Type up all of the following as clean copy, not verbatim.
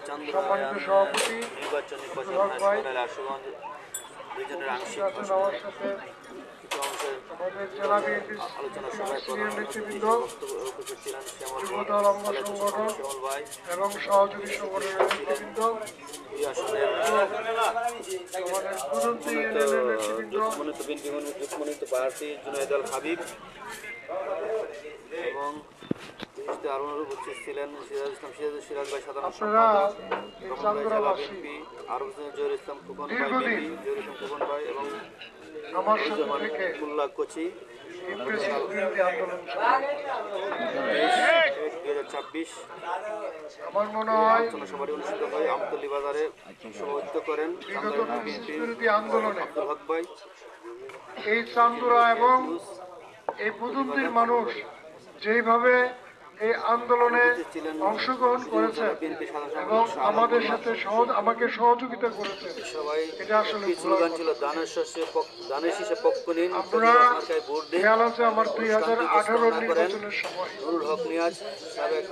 সম্মানিত সভাপতি নির্বাচনী আশুগঞ্জ দুইজনের আংশিক আছেন আমার সাথে আমাদের জেলা বিএনপির সিনিয়র নেতৃবৃন্দ, যুবদল অঙ্গ সংগঠন এবং সহযোগী সংগঠনের নেতৃবৃন্দ, আমাদের কুদন্তি ইউনিয়নের নেতৃবৃন্দ, মনোনীত প্রার্থী জুনায়েদুল হাবিব এবং আরো উপস্থিত ছিলেন সিরাজ ভাই, সাধারণ সম্পাদক, জেলা বিএনপি, আরো জহির ইসলাম খোকন ভাই, জহির ইসলাম খোকন ভাই এবং আমার সাথে থেকে মোল্লা কোচি। 2026 আমার মনে হয় সভাটি অনুষ্ঠিত হয় আমতলী বাজারে সভাপতিত্ব করেন বিরোধী আন্দোলনে আব্দুল হক ভাই। এই চান্দুরা এবং এই বুদুন্দির মানুষ যেইভাবে এই আন্দোলনে অংশগ্রহণ করেছে এবং আমাদের সাথে আমাকে সহযোগিতা করেছে, এটা আসলে স্লোগান ছিল দানের শীষে পক্ষ নিন, আপনারা খেয়াল আছে আমার 2018 নির্বাচনের সময় নুরুল হক নিয়াজ সাবেক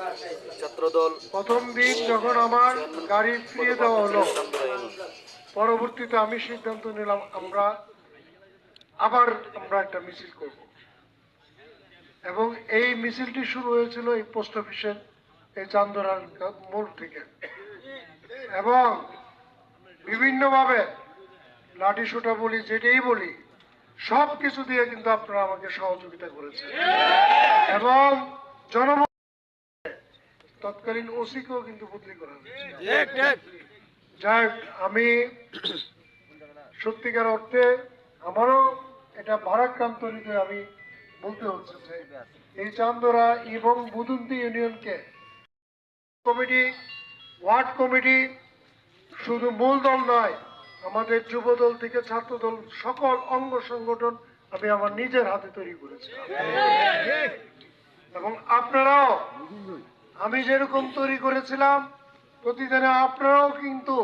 ছাত্রদল প্রথম দিন যখন আমার গাড়ি ফিরিয়ে দেওয়া হলো, পরবর্তীতে আমি সিদ্ধান্ত নিলাম আমরা একটা মিছিল করব এবং এই মিছিলটি শুরু হয়েছিল এই পোস্ট অফিসের এই চান্দরার মোড় থেকে এবং বিভিন্নভাবে লাঠি সোটা বলি যেটাই বলি সব কিছু দিয়ে কিন্তু আপনারা আমাকে সহযোগিতা করেছেন এবং জনগণ তৎকালীন ওসিকেও কিন্তু বদলি করা হয়েছে। যাই হোক, আমি সত্যিকার অর্থে আমারও এটা ভারাক্রান্ত হৃদয়ে আমি বলতে হচ্ছে যে এই চান্দরা এবং বুদুন্তি ইউনিয়নকে কমিটি, ওয়ার্ড কমিটি শুধু মূল দল নয়, আমাদের যুব দল থেকে ছাত্র দল সকল অঙ্গ সংগঠন আমি আমার নিজের হাতে তৈরি করেছি এবং আপনারাও আমি যেরকম তৈরি করেছিলাম প্রতিদিনে আপনারাও কিন্তু